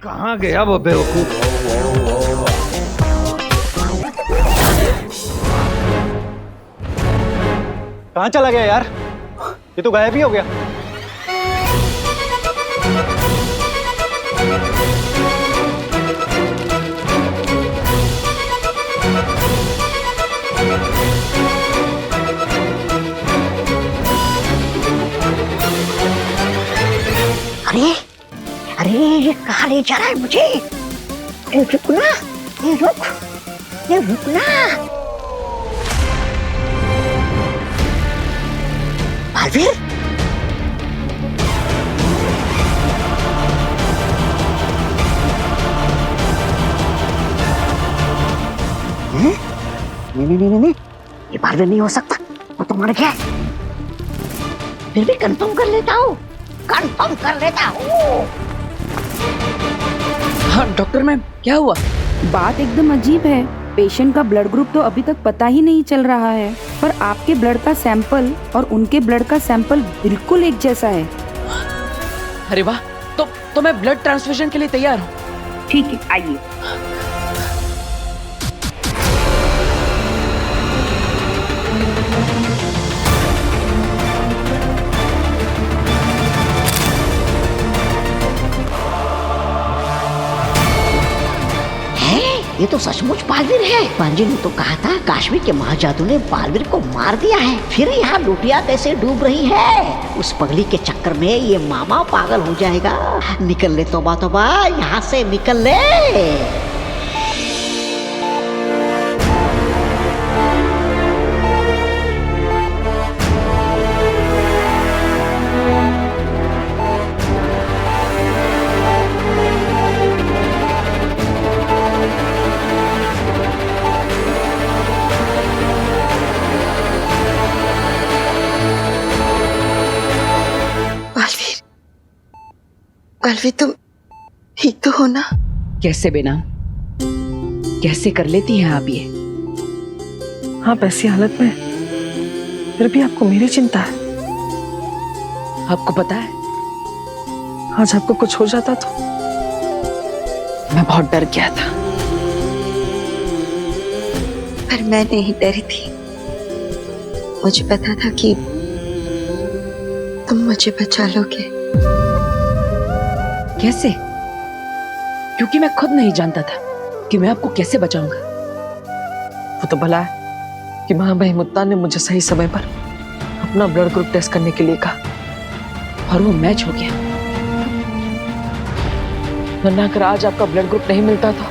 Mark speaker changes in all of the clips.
Speaker 1: कहाँ गया वो बेवकूफ?
Speaker 2: कहाँ चला गया यार? ये तो गायब ही हो गया।
Speaker 3: अरे अरे, ये कहाँ ले जा रहा है मुझे? अरे रुक ना, ये रुक ना। बालवीर, नहीं, ये बालवीर नहीं हो सकता, वो तो मर गया। फिर भी कंफर्म कर लेता हूँ।
Speaker 4: हाँ डॉक्टर मैम, क्या हुआ?
Speaker 5: बात एकदम अजीब है। पेशेंट का ब्लड ग्रुप तो अभी तक पता ही नहीं चल रहा है, पर आपके ब्लड का सैंपल और उनके ब्लड का सैंपल बिल्कुल एक जैसा है।
Speaker 4: अरे वाह, तो मैं ब्लड ट्रांसफ्यूजन के लिए तैयार हूँ।
Speaker 5: ठीक है, आइए।
Speaker 3: ये तो सचमुच बालवीर है। पांजी ने तो कहा था काश्मीर के महाजादू ने बालवीर को मार दिया है। फिर यहाँ लुटिया कैसे डूब रही है? उस पगली के चक्कर में ये मामा पागल हो जाएगा। निकल ले तौबा तौबा, यहाँ से निकल ले।
Speaker 6: बालवीर, तुम ठीक तो हो ना?
Speaker 4: कैसे बेनाम, कैसे कर लेती हैं आप ये?
Speaker 6: आप ऐसी हालत में, फिर भी आपको मेरी चिंता है।
Speaker 4: आपको पता है,
Speaker 6: आज आपको कुछ हो जाता तो?
Speaker 4: मैं बहुत डर गया था।
Speaker 6: पर मैं नहीं डरी थी। मुझे पता था कि तुम मुझे बचा लोगे।
Speaker 4: कैसे? क्योंकि मैं खुद नहीं जानता था कि मैं आपको कैसे बचाऊंगा।
Speaker 6: वो तो भला है कि महामहिम मुत्ता ने मुझे सही समय पर अपना ब्लड ग्रुप टेस्ट करने के लिए कहा
Speaker 4: और वो मैच हो गया। वरना अगर आज आपका ब्लड ग्रुप नहीं मिलता तो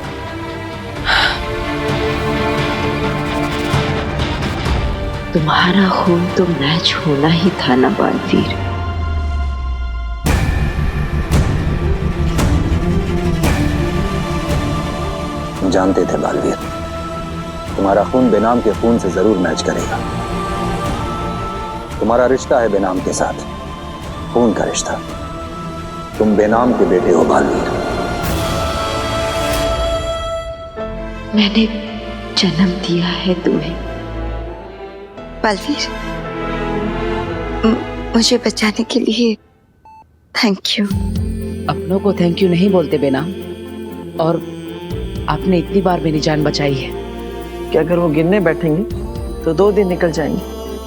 Speaker 6: तुम्हारा खून तो मैच होना ही था ना बालवीर।
Speaker 7: जानते थे बालवीर, तुम्हारा खून बेनाम के खून से जरूर मैच करेगा। तुम्हारा रिश्ता है बेनाम के साथ, खून का रिश्ता। तुम बेनाम के बेटे हो बालवीर।
Speaker 6: मैंने जन्म दिया है तुम्हें बालवीर। मुझे बचाने के लिए थैंक यू।
Speaker 4: अपनों को थैंक यू नहीं बोलते बेनाम, और आपने इतनी बार मेरी जान बचाई है
Speaker 6: कि अगर वो गिनने बैठेंगे तो 2 दिन निकल जाएंगे,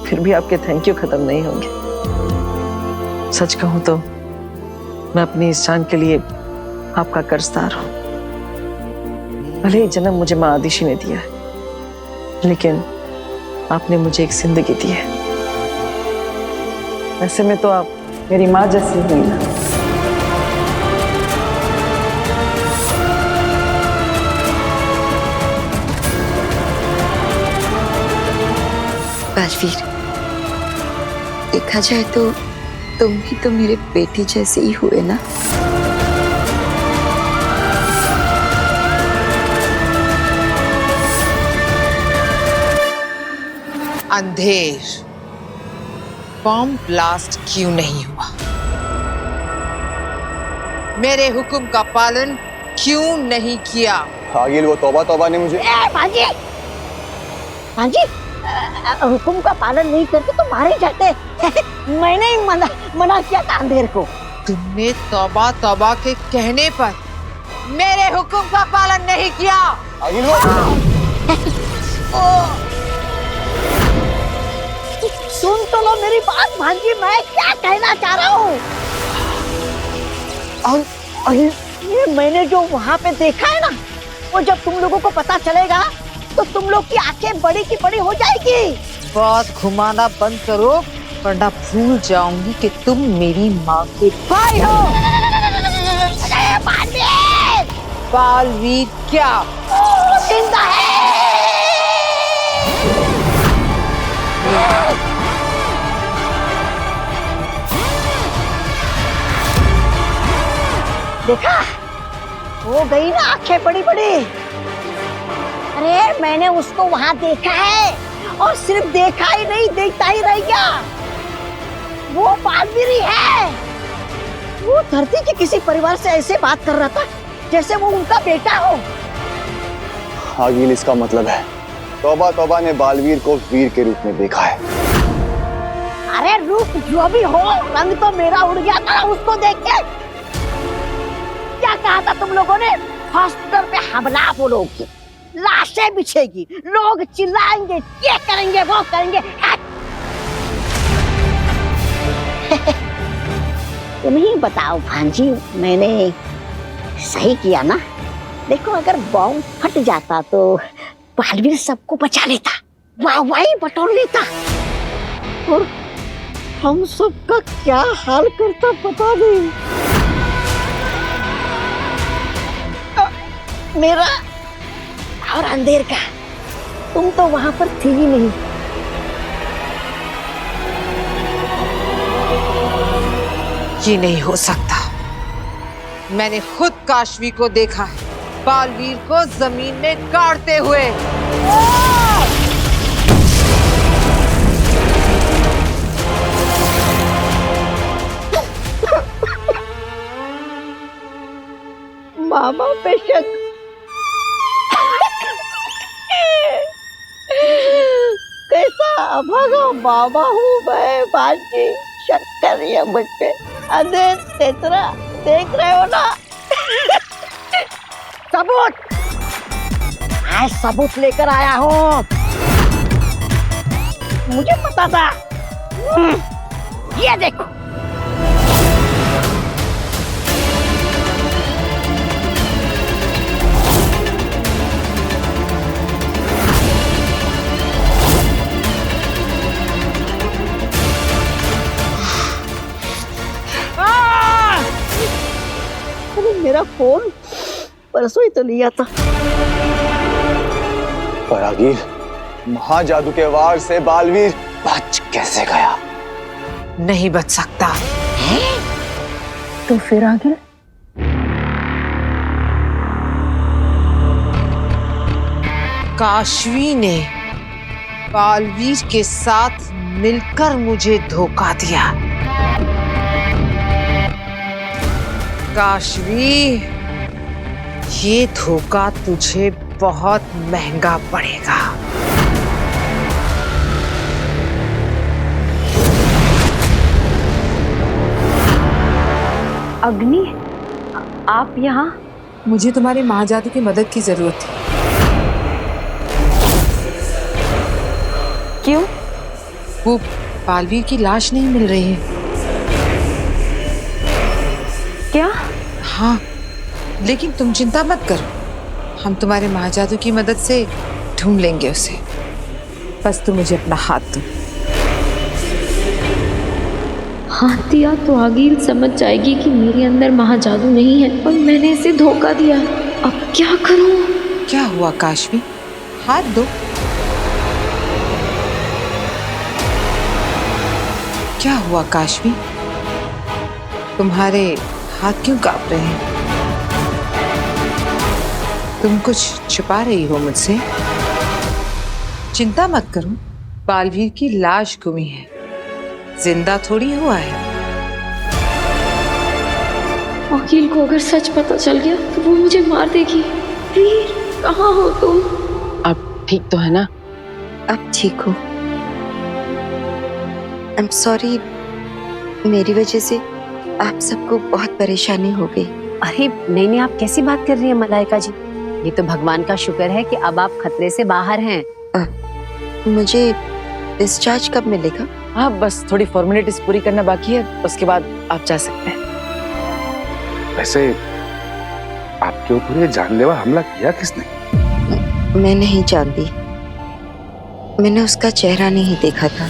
Speaker 6: फिर भी आपके थैंक यू खत्म नहीं होंगे। सच कहूं तो मैं अपनी इस जान के लिए आपका कर्जदार हूं। भले ही जन्म मुझे माँ आदिशी ने दिया है, लेकिन आपने मुझे एक जिंदगी दी है। ऐसे में तो आप मेरी माँ जैसी हुई ना। बालवीर, देखा जाए तो तुम भी तो मेरे बेटी जैसे ही हुए ना।
Speaker 8: अंधेर, बॉम्ब ब्लास्ट क्यों नहीं हुआ? मेरे हुक्म का पालन क्यों नहीं किया?
Speaker 7: आगिल, वो तौबा तौबा ने मुझे
Speaker 3: पांजी, हुक्म का पालन नहीं करते तो मारे जाते। मैंने ही मना किया था अंधेर को।
Speaker 8: तुमने तौबा तौबा के कहने पर मेरे हुक्म का पालन नहीं किया।
Speaker 3: सुन तो लो मेरी बात भांजी, मैं क्या कहना चाह रहा हूँ। और ये मैंने जो वहाँ पे देखा है ना, वो जब तुम लोगों को पता चलेगा तो तुम लोग की आंखें बड़ी की बड़ी हो जाएगी।
Speaker 8: बात घुमाना बंद करो, वरना भूल जाऊंगी कि तुम मेरी माँ के भाई हो। बालवीर क्या
Speaker 3: जिंदा है? देखा, हो गई ना आंखें बड़ी बड़ी। अरे मैंने उसको वहां देखा है, और सिर्फ देखा ही नहीं, देखता ही रह गया। वो बालवीर ही है। वो धरती के किसी परिवार से ऐसे बात कर रहा था जैसे वो उनका बेटा हो।
Speaker 7: आगिल, इसका मतलब है तौबा तौबा ने बालवीर को वीर के रूप में देखा है।
Speaker 3: अरे रूप जो भी हो, रंग तो मेरा उड़ गया था उसको देख के। क्या कहा था तुम लोगों ने? हॉस्पिटल पे हमला बोलोगी, लाशें बिछेगी, लोग चिल्लाएंगे, ये करेंगे वो करेंगे। तुम ही बताओ भांजी, मैंने सही किया ना? देखो, अगर बॉम्ब फट जाता तो बालवीर सबको बचा लेता, वाहवाही बटोर लेता, और हम सबका क्या हाल करता पता नहीं। मेरा और अंधेर का, तुम तो वहां पर थी ही नहीं।
Speaker 8: ये नहीं हो सकता। मैंने खुद काशवी को देखा है, बालवीर को जमीन में गाड़ते हुए।
Speaker 3: मामा पे शक। कैसा अभागा मामा हूँ मैं भांजी, शक कर रही है मुझ पे। अरे तेतरा, देख रहे हो ना? सबूत, मैं सबूत लेकर आया हूँ। मुझे पता था। ये देखो। मेरा फोन परसों ही तो लिया था।
Speaker 7: पर आगिल, महाजादू के वार से बालवीर बच कैसे गया?
Speaker 8: नहीं बच सकता।
Speaker 5: तो फिर आगे?
Speaker 8: काशवी ने बालवीर के साथ मिलकर मुझे धोखा दिया। काशवी, ये धोखा तुझे बहुत महंगा पड़ेगा।
Speaker 5: अग्नि, आप यहाँ?
Speaker 4: मुझे तुम्हारे महाजादू की मदद की जरूरत थी।
Speaker 5: क्यों?
Speaker 4: वो बालवीर की लाश नहीं मिल रही है।
Speaker 5: क्या?
Speaker 4: हाँ, लेकिन तुम चिंता मत करो, हम तुम्हारे महाजादू की मदद से ढूंढ लेंगे उसे। बस तुम मुझे अपना हाथ दो।
Speaker 1: हाथ दिया तो आगिल समझ जाएगी कि मेरे अंदर महाजादू नहीं है और मैंने इसे धोखा दिया। अब क्या करूं?
Speaker 4: क्या हुआ काशवी? हाथ दो। क्या हुआ काशवी? तुम्हारे हाथ क्यों कांप रहे हैं? तुम कुछ छुपा रही हो मुझसे? चिंता मत करो, बालवीर की लाश गुमी है, जिंदा थोड़ी हुआ है।
Speaker 1: वकील को अगर सच पता चल गया तो वो मुझे मार देगी। वीर, कहाँ हो तुम?
Speaker 4: अब ठीक तो है ना?
Speaker 9: अब ठीक हो? I'm sorry, मेरी वजह से आप सबको बहुत परेशानी हो गई।
Speaker 10: अरे नहीं नहीं, आप कैसी बात कर रही हैं मलाइका जी? ये तो भगवान का शुक्र है कि अब आप खतरे से बाहर हैं।
Speaker 9: मुझे डिस्चार्ज कब मिलेगा?
Speaker 6: हाँ, बस थोड़ी फॉर्मेलिटीज पूरी करना बाकी है, उसके बाद आप जा सकते हैं।
Speaker 11: वैसे आपके ऊपर ये जानलेवा हमला किया किसने?
Speaker 9: मैं नहीं जानती, मैंने उसका चेहरा नहीं देखा था।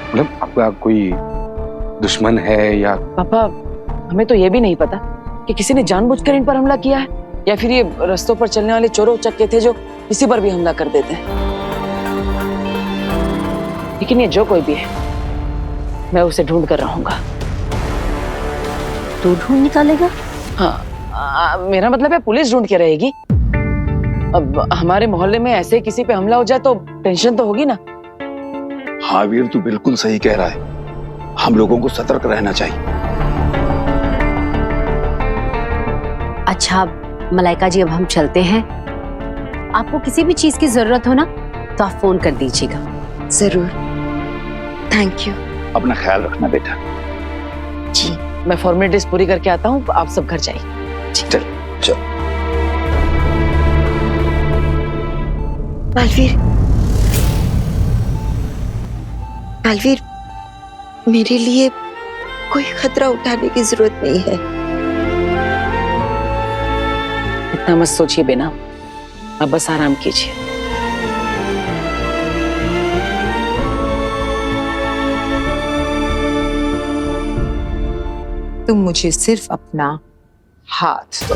Speaker 11: मतलब आपका कोई दुश्मन है या?
Speaker 6: पापा, हमें तो ये भी नहीं पता कि किसी ने जानबूझकर इन पर हमला किया है या फिर ये रास्तों पर चलने वाले चोरों चक्के थे जो किसी पर भी हमला कर देते हैं। लेकिन ये जो कोई भी है, मैं उसे ढूंढ कर रहूंगा।
Speaker 10: तू ढूंढ निकालेगा?
Speaker 6: हाँ, मेरा मतलब है पुलिस ढूंढ के रहेगी। अब हमारे मोहल्ले में ऐसे किसी पे हमला हो जाए तो टेंशन तो होगी ना।
Speaker 11: हाँ वीर, तू बिल्कुल सही कह रहा है, हम लोगों को सतर्क रहना चाहिए।
Speaker 10: अच्छा मलाइका जी, अब हम चलते हैं। आपको किसी भी चीज की जरूरत हो ना तो आप फोन कर दीजिएगा।
Speaker 9: जरूर, थैंक यू।
Speaker 11: अपना ख्याल रखना बेटा।
Speaker 9: जी।
Speaker 6: मैं फॉर्मेलिटीज पूरी करके आता हूँ, आप सब घर जाइए।
Speaker 11: चल चल।
Speaker 9: बालवीर, बालवीर, मेरे लिए कोई खतरा उठाने की जरूरत नहीं है।
Speaker 6: इतना मत सोचिए बेना, अब बस आराम कीजिए।
Speaker 4: तुम मुझे सिर्फ अपना हाथ दो।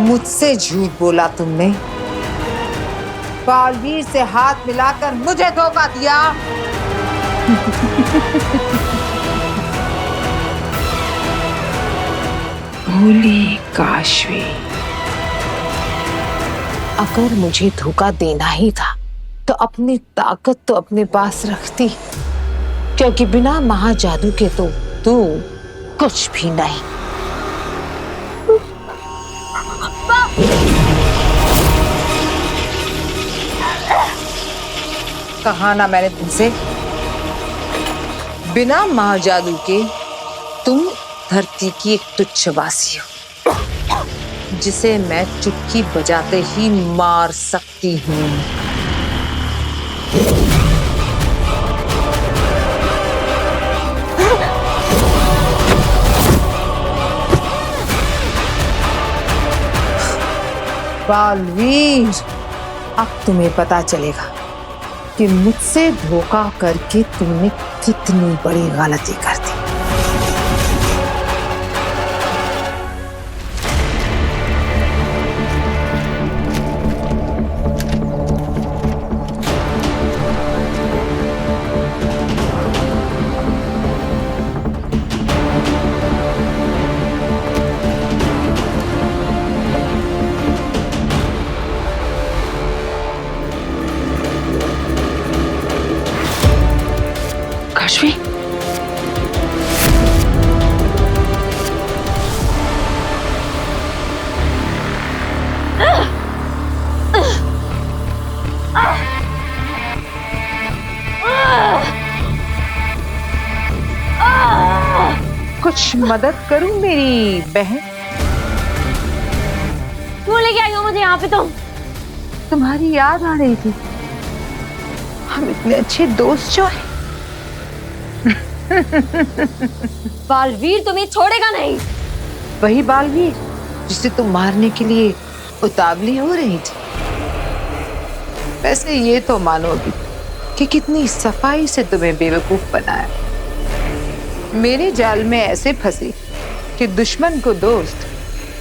Speaker 4: मुझसे झूठ बोला तुमने, बालवीर से हाथ मिलाकर मुझे धोखा दिया। भोली काशवी, अगर मुझे धोखा देना ही था तो अपनी ताकत तो अपने पास रखती, क्योंकि बिना महाजादू के तो तू कुछ भी नहीं। कहा ना मैंने तुमसे, बिना महाजादू के तुम धरती की एक तुच्छ वासी हो, जिसे मैं चुटकी बजाते ही मार सकती हूँ। बालवीर, अब तुम्हें पता चलेगा कि मुझसे धोखा करके तुमने कितनी बड़ी गलती कर दी।
Speaker 6: काशवी,
Speaker 4: कुछ मदद करूं मेरी बहन?
Speaker 1: क्यों लेके आई हो मुझे यहाँ पे?
Speaker 4: तुम्हारी याद आ रही थी, हम इतने अच्छे दोस्त जो हैं।
Speaker 1: बालवीर तुम्हें छोड़ेगा नहीं।
Speaker 4: वही बालवीर जिसे तुम मारने के लिए उतावली हो रही थी। वैसे ये तो मानोगी कि कितनी सफाई से तुम्हें बेवकूफ बनाया। मेरे जाल में ऐसे फंसी कि दुश्मन को दोस्त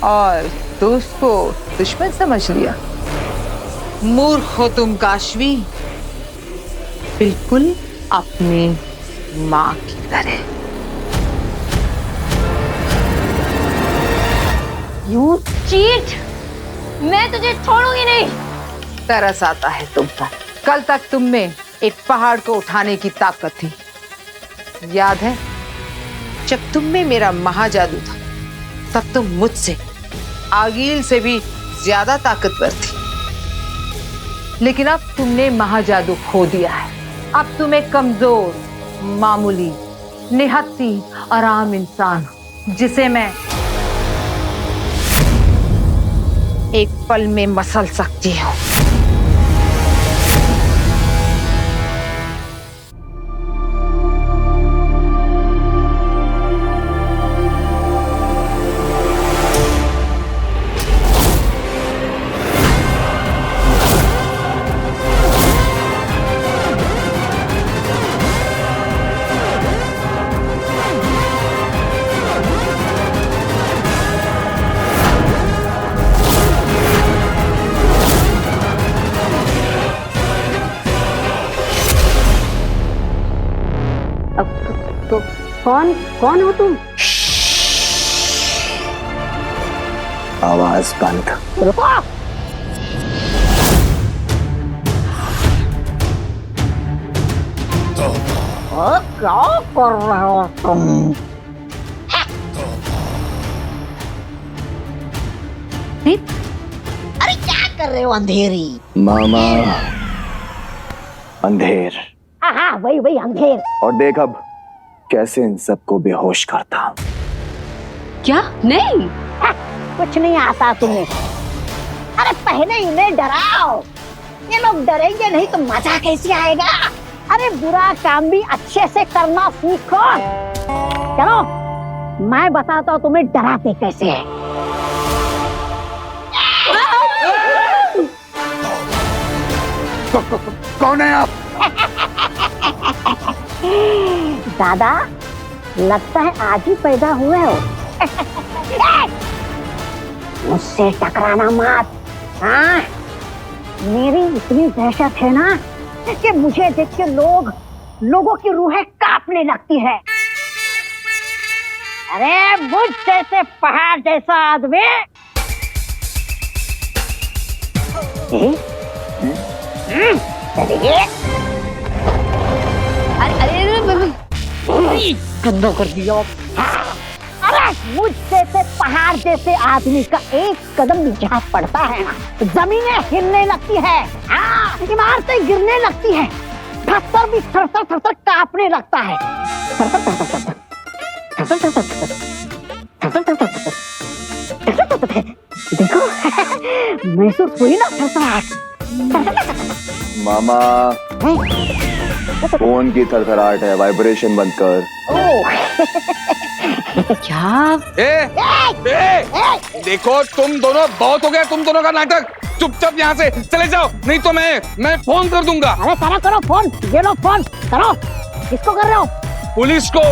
Speaker 4: और दोस्त को दुश्मन समझ लिया। मूर्ख हो तुम काशवी, बिल्कुल अपनी माँ की तरह।
Speaker 1: You cheat! मैं तुझे छोड़ूंगी नहीं।
Speaker 4: तरस आता है तुम पर। कल तक तुम में एक पहाड़ को उठाने की ताकत थी। याद है जब तुम में मेरा महाजादू था, तब तुम मुझसे, आगील से भी ज्यादा ताकतवर थी। लेकिन अब तुमने महाजादू खो दिया है। अब तुम एक कमजोर, मामूली, निहत्ती आराम इंसान हो, जिसे मैं एक पल में मसल सकती हूँ।
Speaker 10: कौन हो तुम?
Speaker 7: आवाज बंद।
Speaker 3: रुको। क्या कर रहे हो तुम? अरे क्या कर रहे हो अंधेरी?
Speaker 7: मामा अंधेर।
Speaker 3: हाँ वही अंधेर।
Speaker 7: और देख अब कैसे इन सबको बेहोश करता हूं।
Speaker 10: क्या? नहीं,
Speaker 3: कुछ नहीं आता तुम्हें। अरे पहले इन्हें डराओ, ये लोग डरेंगे नहीं तो मजा कैसे आएगा? अरे बुरा काम भी अच्छे से करना सीखो। चलो मैं बताता हूँ तुम्हें डराते कैसे है।
Speaker 7: कौन है आप?
Speaker 3: दादा लगता है आज ही पैदा हुए हो। मुझसे टकराना मत। हाँ मेरी इतनी दहशत है ना कि मुझे देख के लोगों की रूहें कांपने लगती है। अरे मुझ जैसे पहाड़ जैसा आदमी गंदा कर दिया। अरे मुझ जैसे पहाड़ जैसे आदमी का एक कदम भी जहाँ पड़ता है ना, जमीनें हिलने लगती है। हाँ इमारतें गिरने लगती है, पत्थर भी थर-थर कांपने लगता है। देखो महसूस हुई ना थरथराहट?
Speaker 7: मामा फोन की थरथराहट है, वाइब्रेशन बंद कर।
Speaker 10: क्या?
Speaker 11: देखो तुम दोनों, बहुत हो गया तुम दोनों का नाटक। चुपचाप यहाँ से चले जाओ, नहीं तो मैं फोन कर दूंगा।
Speaker 3: अरे करो फोन, ये लो फोन करो। किसको कर रहे हो?
Speaker 11: पुलिस को।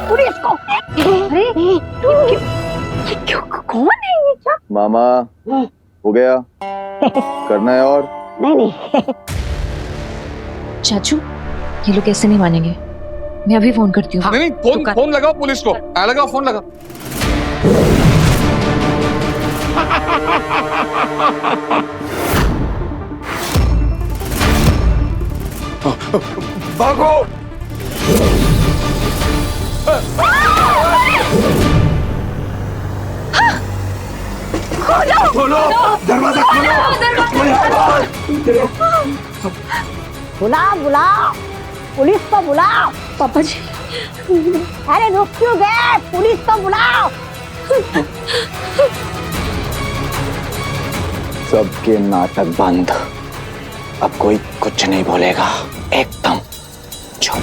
Speaker 3: पुलिस को? कौन है ये?
Speaker 7: मामा हो गया, करना है और?
Speaker 3: नहीं।
Speaker 1: चाचू ये लोग ऐसे नहीं मानेंगे, मैं अभी फोन करती हूँ।
Speaker 11: नहीं फोन लगाओ पुलिस को। लगाओ फोन लगाओ। भागो। खोलो दरवाजा,
Speaker 3: बुलाओ पुलिस को बुलाओ।
Speaker 1: पापा जी।
Speaker 3: अरे रुक क्यों गए? पुलिस को बुलाओ।
Speaker 7: सबके नाटक बंद, अब कोई कुछ नहीं बोलेगा, एकदम चुप।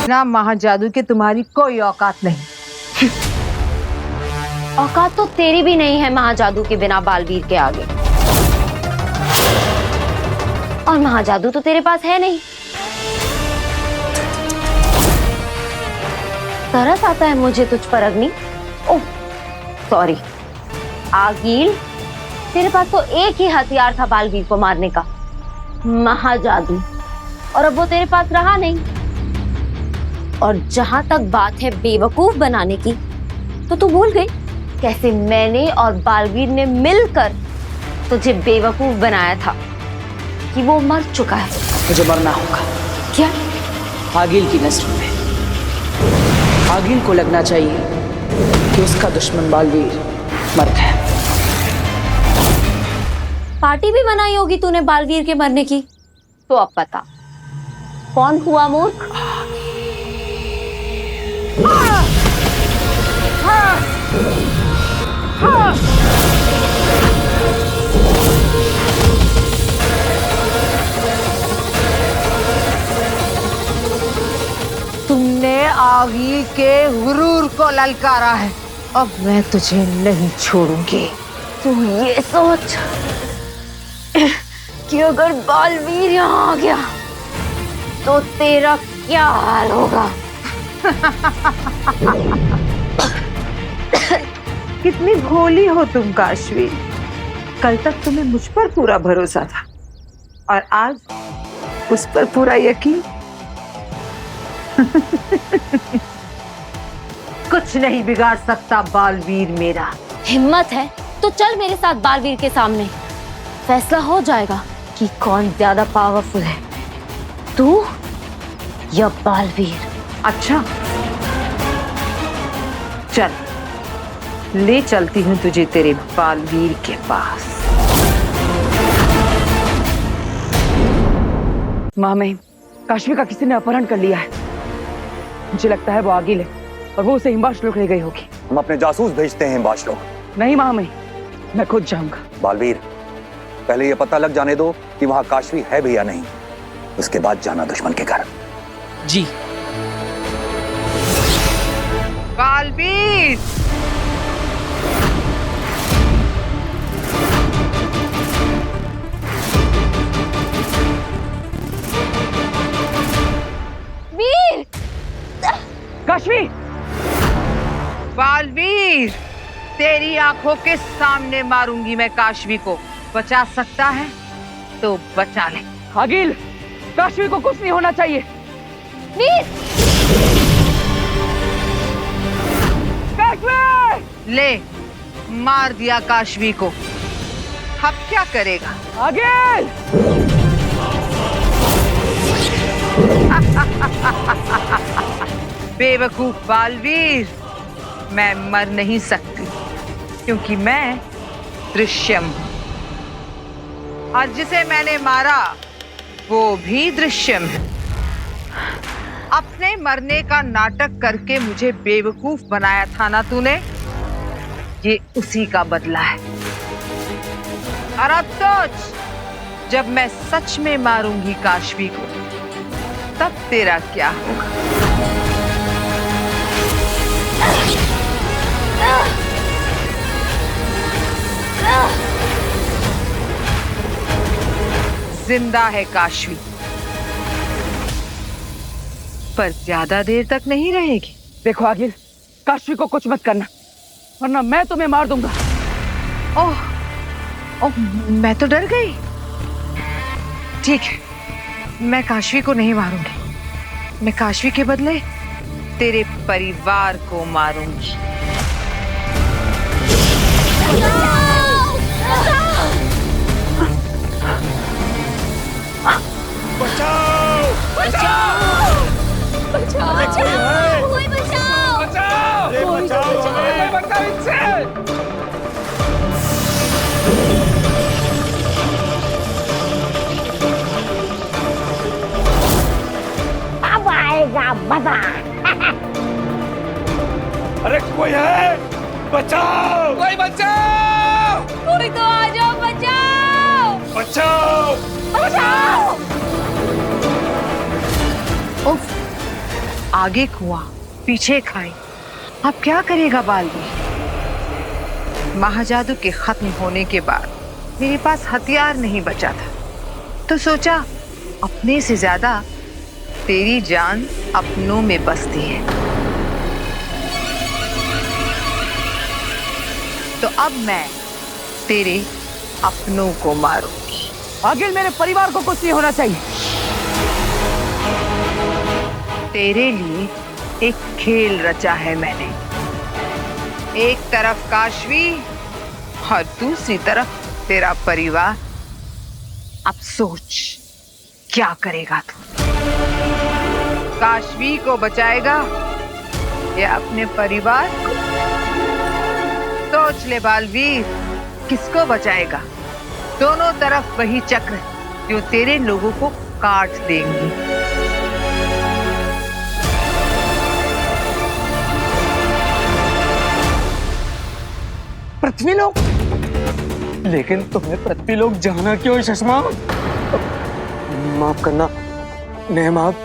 Speaker 4: ना महाजादू के तुम्हारी कोई औकात नहीं।
Speaker 1: औकात तो तेरी भी नहीं है महाजादू के बिना बालवीर के आगे। और महाजादू तो तेरे पास है नहीं। तरस आता है मुझे तुझ पर अग्नि। ओह सॉरी आगील, तेरे पास तो एक ही हथियार था बालवीर को मारने का, महाजादू, और अब वो तेरे पास रहा नहीं। और जहां तक बात है बेवकूफ बनाने की, तो तू भूल गई कैसे मैंने और बालवीर ने मिलकर तुझे बेवकूफ बनाया था कि वो मर चुका है।
Speaker 12: मुझे मरना होगा।
Speaker 1: क्या?
Speaker 12: आगिल की नजरों में आगिल को लगना चाहिए कि उसका दुश्मन बालवीर मर गया।
Speaker 1: पार्टी भी बनाई होगी तूने बालवीर के मरने की, तो अब पता कौन हुआ मूर्ख।
Speaker 8: तुमने आगी के गुरूर को ललकारा है, अब मैं तुझे नहीं छोड़ूंगी।
Speaker 1: तू ये सोच कि अगर बालवीर यहाँ आ गया तो तेरा क्या हाल होगा।
Speaker 4: कितनी भोली हो तुम काशवी। कल तक तुम्हें मुझ पर पूरा भरोसा था और आज उस पर पूरा यकीन।
Speaker 8: कुछ नहीं बिगाड़ सकता बालवीर मेरा।
Speaker 1: हिम्मत है तो चल मेरे साथ बालवीर के सामने, फैसला हो जाएगा कि कौन ज्यादा पावरफुल है, तू या बालवीर।
Speaker 4: अच्छा चल, ले चलती हूँ तुझे तेरे बालवीर के पास।
Speaker 12: माँ, मैं काश्मी का किसी ने अपहरण कर लिया है। मुझे लगता है वो आगिल है और वो उसे हिम्बाश लोग ले गई होगी।
Speaker 7: हम अपने जासूस भेजते हैं हिम्बाश लोग।
Speaker 12: नहीं माँ, मैं खुद जाऊंगा।
Speaker 7: बालवीर, पहले ये पता लग जाने दो कि वहां काशवी है भी या नहीं, उसके बाद जाना दुश्मन के घर।
Speaker 12: जी।
Speaker 8: बालवीर,
Speaker 1: वीर,
Speaker 12: काशवी,
Speaker 8: बालवीर, तेरी आंखों के सामने मारूंगी मैं काशवी को। बचा सकता है तो बचा ले।
Speaker 12: आगिल, काशवी को कुछ नहीं होना चाहिए।
Speaker 1: वीर,
Speaker 12: काशवी!
Speaker 8: ले, मार दिया काशवी को। अब क्या करेगा?
Speaker 12: आगिल!
Speaker 8: बेवकूफ बालवीर, मैं मर नहीं सकती क्योंकि मैं दृश्यम हूं, और जिसे मैंने मारा वो भी दृश्यम है। अपने मरने का नाटक करके मुझे बेवकूफ बनाया था ना तूने, ये उसी का बदला है। और अब सोच, जब मैं सच में मारूंगी काशवी को, तब तेरा क्या होगा। जिंदा है काशवी, पर ज्यादा देर तक नहीं रहेगी।
Speaker 12: देखो आगिल, काशवी को कुछ मत करना वरना मैं तुम्हें मार दूंगा।
Speaker 8: ओह, मैं तो डर गई। ठीक है, मैं काशवी को नहीं मारूंगी। मैं काशवी के बदले तेरे परिवार को मारूंगी।
Speaker 7: बचाओ! बचाओ!
Speaker 1: बचाओ! बचाओ! कोई बचाओ!
Speaker 7: बचाओ! बचाओ इनसे!
Speaker 3: अब आएगा मजा।
Speaker 7: अरे कोई है? बचाओ! कोई बचाओ!
Speaker 1: कोई तो आ जाओ, बचाओ!
Speaker 7: बचाओ!
Speaker 1: बचाओ!
Speaker 8: उफ, आगे कुआं पीछे खाई, अब क्या करेगा बालवीर? महाजादू के खत्म होने के बाद मेरे पास हथियार नहीं बचा था, तो सोचा अपने से ज्यादा तेरी जान अपनों में बसती है। तो अब मैं तेरे अपनों को मारूंगी।
Speaker 12: आगिल, मेरे परिवार को कुछ नहीं होना चाहिए।
Speaker 8: तेरे लिए खेल रचा है मैंने। एक तरफ काशवी और दूसरी तरफ तेरा परिवार। अब सोच क्या करेगा तू? काशवी को बचाएगा या अपने परिवार को? सोच ले बालवीर, किसको बचाएगा? दोनों तरफ वही चक्र जो तेरे लोगों को काट देंगी।
Speaker 2: पृथ्वीलोक? लेकिन तुम्हें पृथ्वीलोक जाना क्यों चश्मा? माफ करना नेहमाब,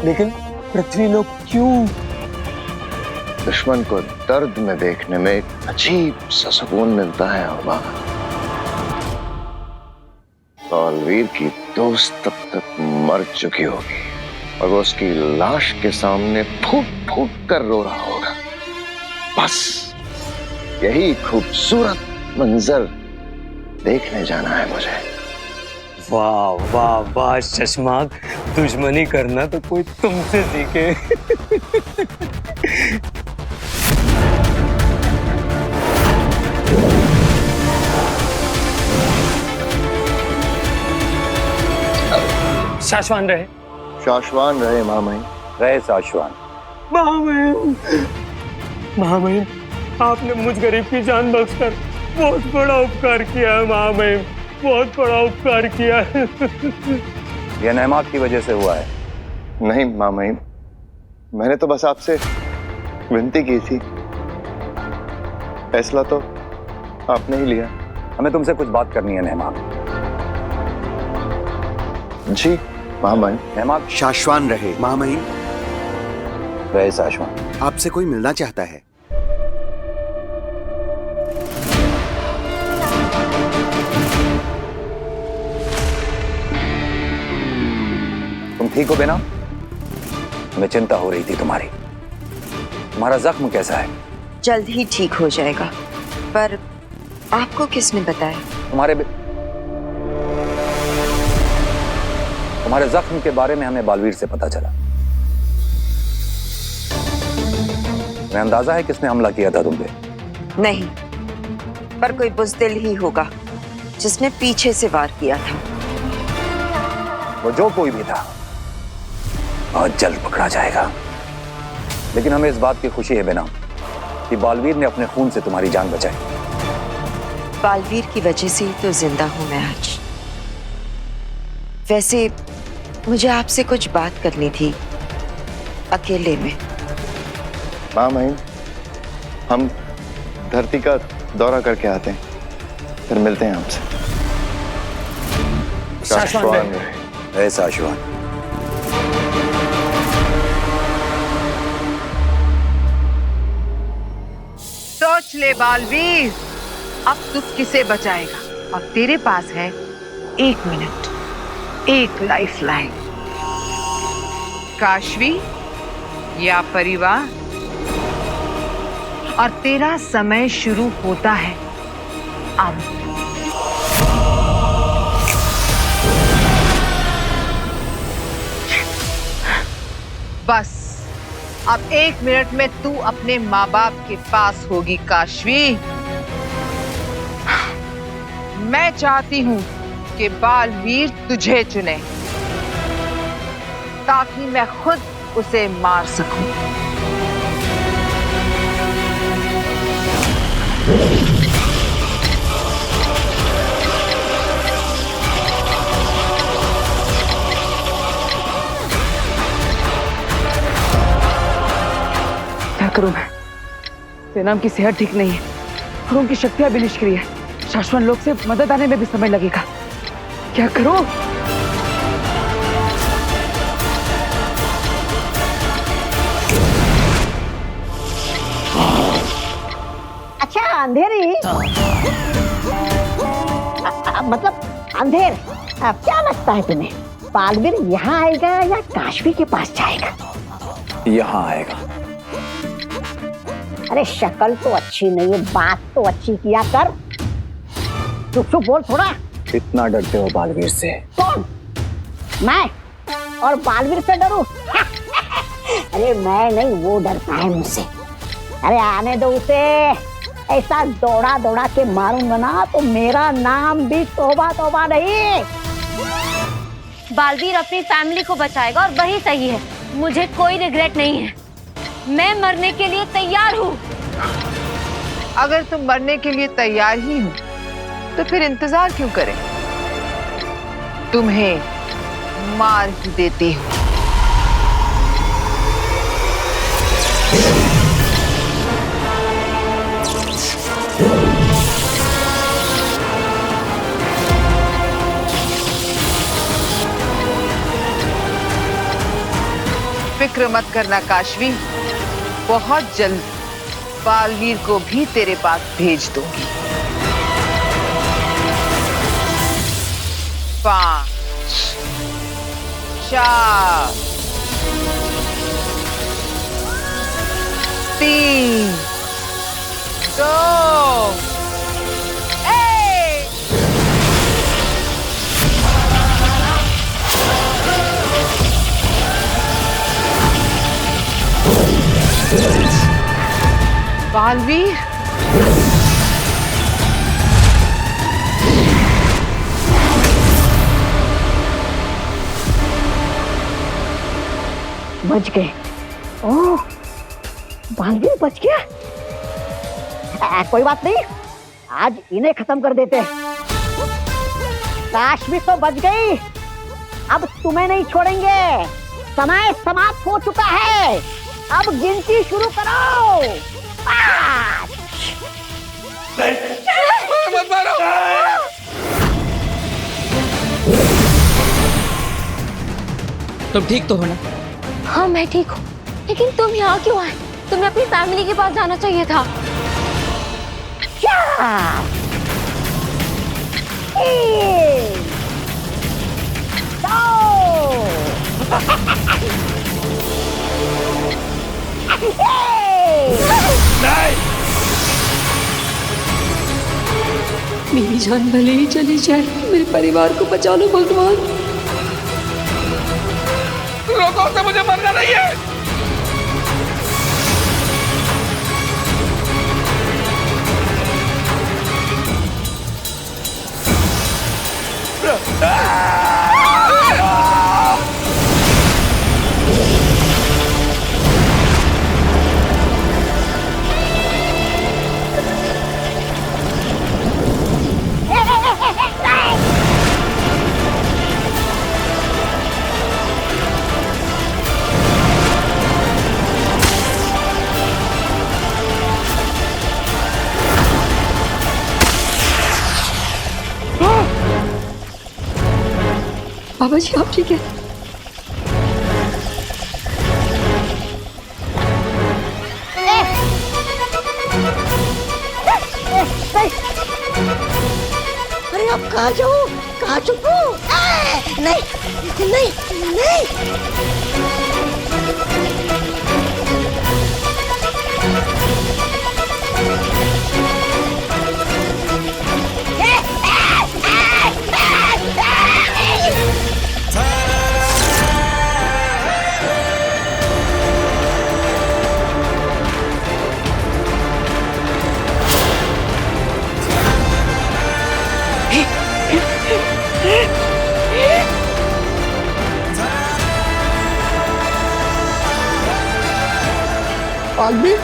Speaker 2: लेकिन पृथ्वीलोक क्यों?
Speaker 13: दुश्मन को दर्द में देखने में एक अजीब सा सुकून मिलता है अम्मा। बालवीर की दोस्त तब तक मर चुकी होगी और वो उसकी लाश के सामने फूट फूट कर रो रहा होगा। बस यही खूबसूरत मंजर देखने जाना है मुझे।
Speaker 2: वाह वाह वाह चश्मा, दुश्मनी करना तो कोई तुमसे सीखे। शाश्वान रहे।
Speaker 13: शाश्वान रहे महामहिम।
Speaker 7: रहे शाश्वान।
Speaker 2: महामहिम, महामहिम, आपने मुझ गरीब की जान बख्शकर बहुत बड़ा उपकार किया है महामहिम, बहुत बड़ा उपकार किया है।
Speaker 7: यह नेहमाब की वजह से हुआ है।
Speaker 13: नहीं महामहिम, मैंने तो बस आपसे विनती की थी। फैसला तो आपने ही लिया।
Speaker 7: हमें तुमसे कुछ बात करनी है नेहमाब।
Speaker 13: जी महामहिम।
Speaker 7: नेहमाब।
Speaker 14: शाश्वान रहे महामहिम।
Speaker 7: रहे शाश्वान।
Speaker 14: आपसे कोई मिलना चाहता है।
Speaker 7: तुम ठीक हो बेना? हमें चिंता हो रही थी तुम्हारी। तुम्हारा जख्म कैसा है?
Speaker 9: जल्द ही ठीक हो जाएगा। पर आपको किसने बताया?
Speaker 7: तुम्हारे जख्म के बारे में हमें बालवीर से पता चला। तुम्हें अंदाजा है किसने हमला किया था तुम पे?
Speaker 9: नहीं, पर कोई बुज़दिल ही होगा जिसने पीछे से वार किया था।
Speaker 7: वो जो कोई भी था बहुत जल्द पकड़ा जाएगा। लेकिन हमें इस बात की खुशी है बेना कि बालवीर ने अपने खून से तुम्हारी जान बचाई।
Speaker 9: बालवीर की वजह से ही तो जिंदा हूं मैं आज। वैसे मुझे आपसे कुछ बात करनी थी, अकेले में।
Speaker 13: महामहिम, हम धरती का दौरा करके आते हैं, फिर मिलते हैं आपसे। शाश्वान
Speaker 7: रहे शाश्वान।
Speaker 8: सोच ले बालवीर, अब तू किसे बचाएगा? और तेरे पास है 1 मिनट, एक लाइफलाइन। काशवी या परिवार? और तेरा समय शुरू होता है अब। बस अब 1 मिनट में तू अपने माँ बाप के पास होगी काशवी। मैं चाहती हूं कि बालवीर तुझे चुने ताकि मैं खुद उसे मार सकूं।
Speaker 12: क्या करूं मैं? सेनाम की सेहत ठीक नहीं है और उनकी शक्तियां भी निष्क्रिय है। शाश्वत लोग से मदद आने में भी समय लगेगा। क्या करूं?
Speaker 3: अच्छा अंधेरी, मतलब अंधेर, क्या लगता है तुम्हें बालवीर यहाँ आएगा या काशवी के पास जाएगा?
Speaker 7: यहाँ आएगा।
Speaker 3: अरे शक्ल तो अच्छी नहीं है, बात तो अच्छी किया कर। चुप चुप बोल थोड़ा।
Speaker 7: इतना डरते हो बालवीर से?
Speaker 3: कौन? मैं? और बालवीर से डरूं? अरे मैं नहीं, वो डरता है मुझसे। अरे आने दो उसे, ऐसा दौड़ा दौड़ा के मारूंगा ना तो मेरा नाम भी तौबा तौबा नहीं।
Speaker 1: बालवीर अपनी फैमिली को बचाएगा और वही सही है। मुझे कोई रिग्रेट नहीं है, मैं मरने के लिए तैयार हूँ।
Speaker 8: अगर तुम मरने के लिए तैयार ही हो तो फिर इंतजार क्यों करें? तुम्हें मार ही देती हूँ। फिक्र मत करना काशवी, बहुत जल्द बालवीर को भी तेरे पास भेज दूंगी। 5 4 3 2 1। बालवीर,
Speaker 3: बच गए। ओह, बालवीर बच गया। कोई बात नहीं, आज इन्हें खत्म कर देते हैं। काशवी तो बच गई, अब तुम्हें नहीं छोड़ेंगे। समय समाप्त हो चुका है, अब गिनती शुरू करो। 5
Speaker 11: मत मारो।
Speaker 5: तुम ठीक तो हो ना?
Speaker 1: हाँ मैं ठीक हूँ, लेकिन तुम यहाँ क्यों आए? तुम्हें अपनी फैमिली के पास जाना चाहिए था।
Speaker 3: 4 3
Speaker 5: मेरी जान भले ही चली जाए, मेरे परिवार को बचा लो भगवान।
Speaker 11: रोको उसे, मुझे मरना नहीं है।
Speaker 5: बाबा जी आप ठीक है?
Speaker 3: अरे आप कहाँ जाओ, कहाँ छुपो? नहीं नहीं नहीं।
Speaker 11: बालवीर,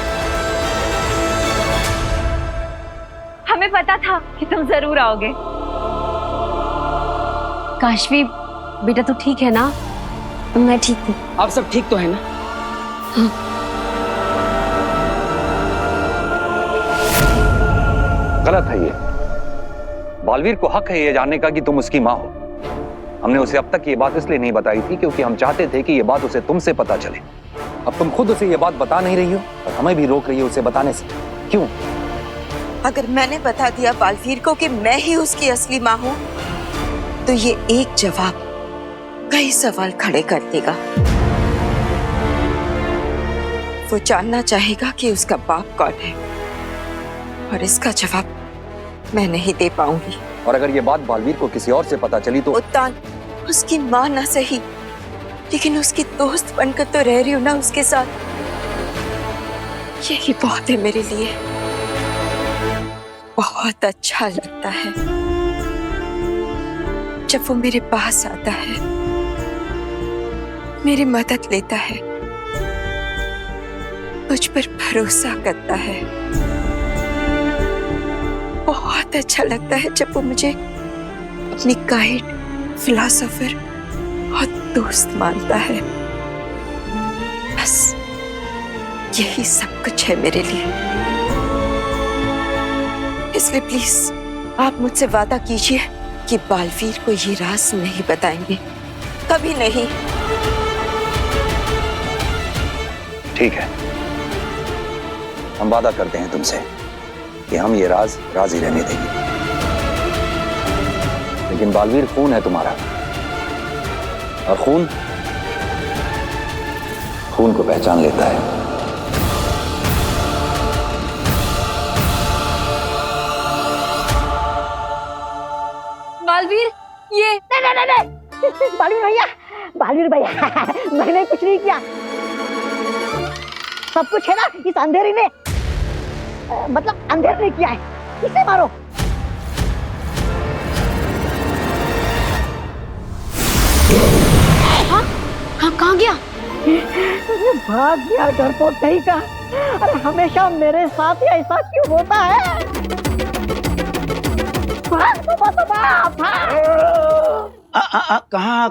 Speaker 1: हमें पता था कि तुम जरूर आओगे।
Speaker 10: काशवी बेटा तू ठीक है ना?
Speaker 1: मैं ठीक हूँ।
Speaker 5: आप सब ठीक तो है ना?
Speaker 7: गलत है ये। बालवीर को हक है ये जानने का कि तुम उसकी माँ हो। हमने उसे अब तक ये बात इसलिए नहीं बताई थी क्योंकि हम चाहते थे कि ये बात उसे तुमसे पता चले। अब तुम खुद उसे ये बात बता नहीं रही हो और हमें भी रोक रही हो उसे बताने से। क्यों?
Speaker 9: अगर मैंने बता दिया बालवीर को कि मैं ही उसकी असली माँ हूँ तो ये एक जवाब कई सवाल खड़े कर देगा। वो जानना चाहेगा कि उसका बाप कौन है और इसका जवाब मैं नहीं दे पाऊंगी।
Speaker 7: और अगर ये बात बालवीर को किसी और से पता चली तो
Speaker 9: उत्तान उसकी माँ ना सही लेकिन उसकी दोस्त बनकर तो रह रही हूं ना उसके साथ। यही बहुत है मेरे लिए। बहुत अच्छा लगता है जब वो मेरे पास आता है, मेरी मदद लेता है, मुझ पर भरोसा करता है। बहुत अच्छा लगता है जब वो मुझे अपनी गाइड, फिलॉसफर और दोस्त मानता है। बस यही सब कुछ है मेरे लिए। इसलिए प्लीज आप मुझसे वादा कीजिए कि बालवीर को ये राज नहीं बताएंगे, कभी नहीं।
Speaker 7: ठीक है, हम वादा करते हैं तुमसे कि हम ये राज ही रहने देंगे। लेकिन बालवीर खून है तुम्हारा, और खून को पहचान लेता है।
Speaker 1: बालवीर, ये
Speaker 3: नहीं बालवीर भैया मैंने कुछ नहीं किया। सब कुछ है ना इस अंधेरी ने, मतलब अंधेरे ने किया है। इसे मारो।
Speaker 1: हाँ, कहाँ गया?
Speaker 3: भाग गया, डरपोक नहीं का। अरे हमेशा मेरे साथ ही ऐसा क्यों होता है?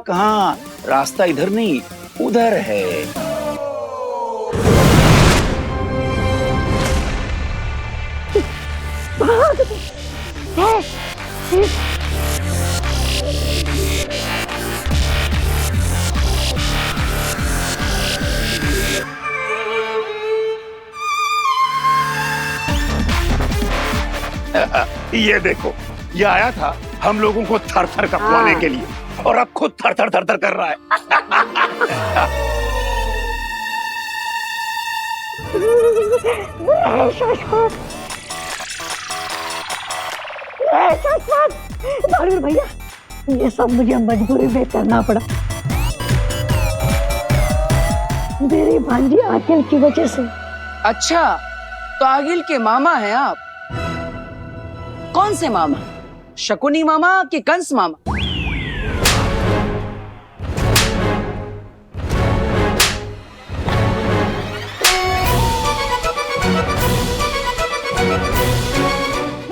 Speaker 15: कहाँ? रास्ता इधर नहीं, उधर है।
Speaker 11: ये देखो, ये आया था हम लोगों को थर थर कपवाने के लिए, और अब खुद थर थर कर रहा है।
Speaker 3: बालवीर भैया, ये सब मुझे मजबूरी में करना पड़ा, मेरी भांजी आकिल की वजह से।
Speaker 12: अच्छा, तो आगिल के मामा हैं आप? कौन से मामा? शकुनी मामा कि कंस मामा?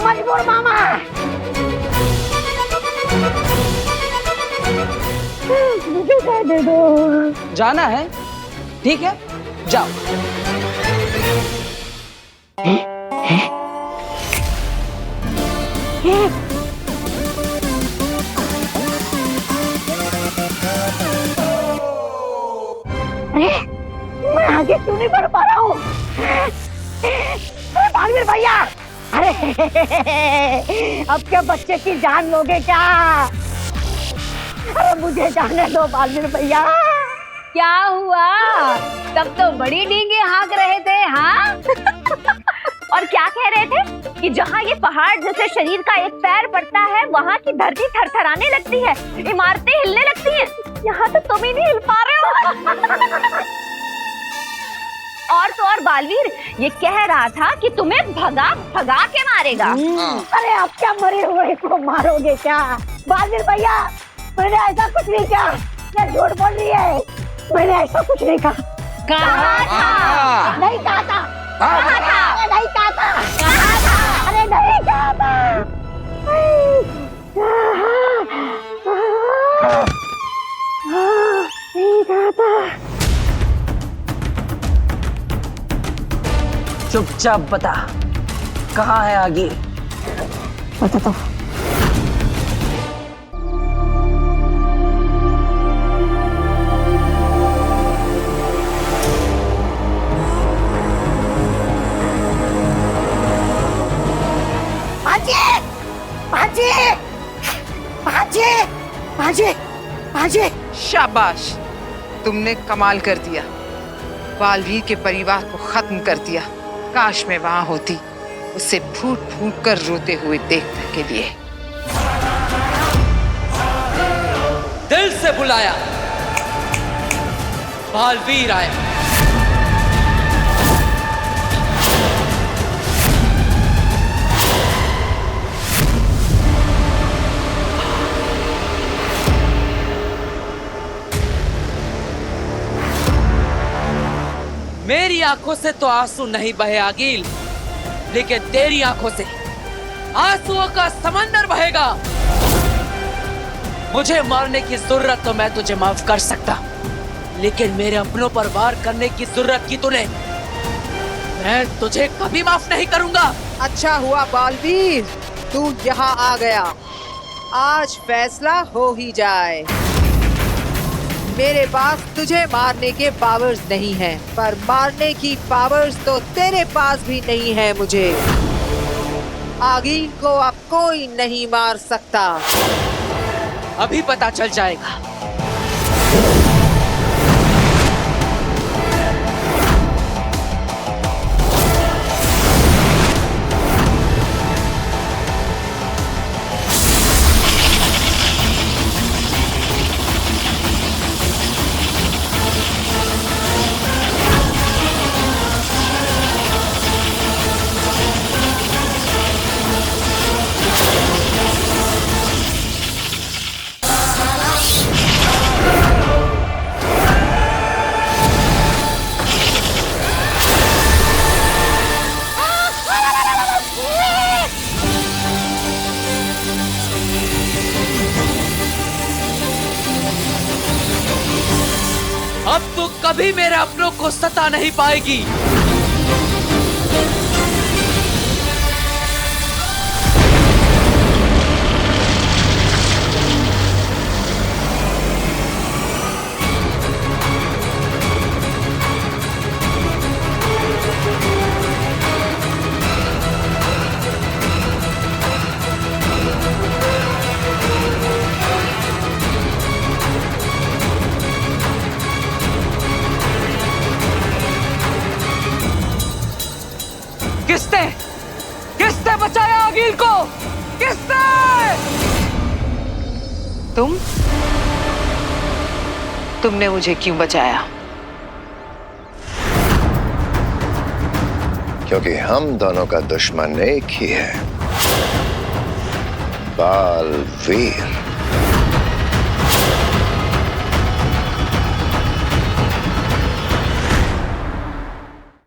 Speaker 3: मजबूर मामा। मुझे दे दो।
Speaker 12: जाना है? ठीक है, जाओ।
Speaker 3: अरे मैं आगे क्यों नहीं बढ़ पा रहा हूँ? बालवीर भैया, अरे अब क्या बच्चे की जान लोगे क्या? अरे मुझे जाने दो बालवीर भैया।
Speaker 1: क्या हुआ? तब तो बड़ी डींगे हाँक रहे थे, हाँ? और क्या कह रहे थे कि जहाँ ये पहाड़ जैसे शरीर का एक पैर पड़ता है, वहाँ की धरती थरथराने लगती है, इमारतें हिलने लगती हैं। यहाँ तो तुम ही नहीं हिल पा रहे हो। और तो और बालवीर ये कह रहा था कि तुम्हें भगा के मारेगा।
Speaker 3: अरे आप क्या मरे हुए को मारोगे क्या? बालवीर भैया, मैंने ऐसा कुछ नहीं किया। ये झूठ बोल रही है, मैंने ऐसा कुछ नहीं कहा।
Speaker 1: कहा था?
Speaker 3: नहीं कहा था। कहा था? नहीं कहा था। कहा था? अरे नहीं कहा था। नहीं कहा था।
Speaker 12: चुपचाप बता, कहाँ है आगे?
Speaker 3: बता तो।
Speaker 8: भांजे, शाबाश, तुमने कमाल कर दिया। बालवीर के परिवार को खत्म कर दिया। काश मैं वहां होती, उसे फूट फूट कर रोते हुए देखने के लिए।
Speaker 16: दिल से बुलाया, बालवीर आया। मेरी आंखों से तो आंसू नहीं बहे आगिल, लेकिन तेरी आंखों से आंसुओं का समंदर बहेगा। मुझे मारने की जरूरत तो मैं तुझे माफ कर सकता, लेकिन मेरे अपनों पर वार करने की जरूरत की तूने, मैं तुझे कभी माफ नहीं करूंगा।
Speaker 8: अच्छा हुआ बालवीर, तू यहाँ आ गया। आज फैसला हो ही जाए। मेरे पास तुझे मारने के पावर्स नहीं हैं, पर मारने की पावर्स तो तेरे पास भी नहीं है। मुझे आगिल को अब कोई नहीं मार सकता।
Speaker 16: अभी पता चल जाएगा। अब तू कभी मेरे अपनों को सता नहीं पाएगी। किसने बचाया आगिल को? किसने?
Speaker 8: तुमने मुझे क्यों बचाया?
Speaker 13: क्योंकि हम दोनों का दुश्मन एक ही है, बालवीर।